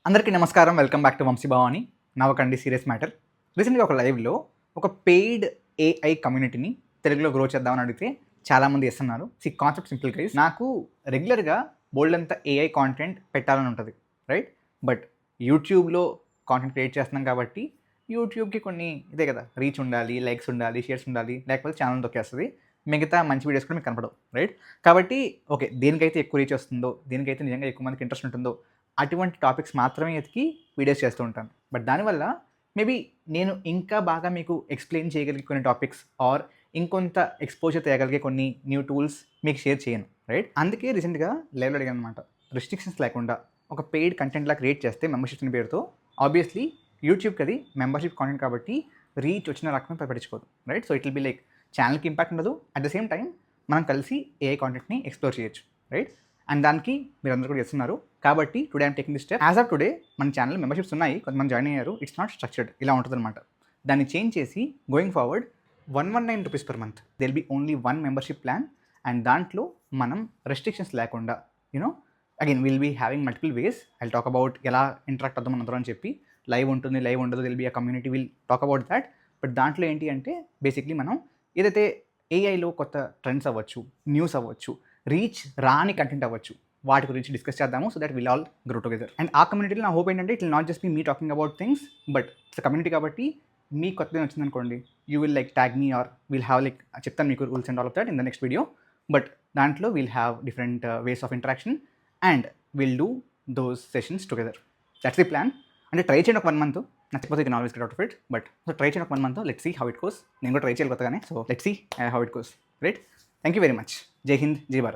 అందరికీ నమస్కారం. Welcome back to Vamsi Bhavani. నవ్వకండి సీరియస్ మ్యాటర్. రీసెంట్‌గా ఒక లైవ్‌లో ఒక పెయిడ్ ఏఐ కమ్యూనిటీని తెలుగులో గ్రో చేద్దామని అడిగితే చాలామంది యెస్ అన్నారు. Concept simple guys. నాకు రెగ్యులర్‌గా బోలెడంత ఏఐ కాంటెంట్ పెట్టాలని ఉంటది. రైట్? బట్ యూట్యూబ్‌లో కాంటెంట్ క్రియేట్ చేస్తున్నాం కాబట్టి యూట్యూబ్‌కి కొన్ని ఇదే కదా! రీచ్ ఉండాలి, లైక్స్ ఉండాలి, షేర్స్ ఉండాలి. లేకపోతే ఛానెల్ తొక్కేస్తది. మిగతా మంచి వీడియోస్ కూడా మీకు కనపడవు. రైట్? కాబట్టి ఓకే. దేనికైతే ఎక్కువ రీచ్ వస్తుందో, దేనికైతే నిజంగా ఎక్కువ మందికి ఇంట్రెస్ట్ ఉంటుందో అటువంటి టాపిక్స్ మాత్రమే ఎతికి వీడియోస్ చేస్తూ ఉంటాను. బట్ దానివల్ల మేబీ నేను ఇంకా బాగా మీకు ఎక్స్‌ప్లెయిన్ చేయగలిగే కొన్ని టాపిక్స్ ఆర్ ఇంకొంత ఎక్స్‌పోజర్ తేయగలిగే కొన్ని న్యూ టూల్స్ మీకు షేర్ చేయను. రైట్? అందుకే రీసెంట్‌గా లైవ్‌లో అడిగాననమాట. రిస్ట్రిక్షన్స్ లేకుండా ఒక పెయిడ్ కంటెంట్‌లా క్రియేట్ చేస్తే మెంబర్‌షిప్స్ అనే పేరుతో ఆబ్వియస్లీ యూట్యూబ్‌కి అది మెంబర్‌షిప్ కాంటెంట్ కాబట్టి రీచ్ వచ్చిన రాకపోయినా పట్టించుకోదు. Right? So it will be like ఛానెల్‌కి ఇంపాక్ట్ ఉండదు. అట్ ద సేమ్ టైమ్ మనం కలిసి ఏఐ కాంటెంట్‌ని ఎక్స్‌ప్లోర్ చేయొచ్చు. రైట్? అండ్ దానికి మీరందరూ కూడా చేస్తున్నారు. కాబట్టి today I'm taking this step. As of today మన ఛానల్ మెంబర్‌షిప్స్ ఉన్నాయి. కొంతమంది జాయిన్ అయ్యారు. It's not structured. ఇలా ఉంటదనమాట. దాన్ని చేంజ్ చేసి going forward ₹119 per month. They will be only one membership plan. And దాంట్లో మనం రెస్ట్రిక్షన్స్ లేకుండా again will be having multiple ways. I will talk about ఎలా ఇంటరాక్ట్ అవుదాం అందరం అని చెప్పి. లైవ్ ఉంటుంది, లైవ్ ఉండదు. There'll be a community will talk about that. But దాంట్లో ఏంటి అంటే బేసిక్లీ మనం ఏదైతే ఏఐలో కొత్త ట్రెండ్స్ అవ్వచ్చు, న్యూస్ అవ్వచ్చు, రీచ్ రాని కంటెంట్ అవ్వచ్చు, వాటి గురించి డిస్కస్ చేద్దాము. So that will all grow together. And ఆ కమ్యూనిటీలో నా హోప్ ఏంటంటే it will not just be me talking about things, but it's community కాబట్టి మీకు కొత్తది వచ్చిందనుకోండి, you will like tag me or will have like చెప్తాను మీకు rules and all of that in the next video. But దాంట్లో will have different ways of interaction and will do those sessions together. That's the plan. అంటే try చేయండి ఒక 1 month. నచ్చకపోతే you can always get out of it. But so try చేయండి ఒక 1 month. Let's see how it goes. నేను కూడా try చేయాలి కొత్తగానే. So let's see how it goes. Right? Thank you very much. Jai Hind, జై భారత్.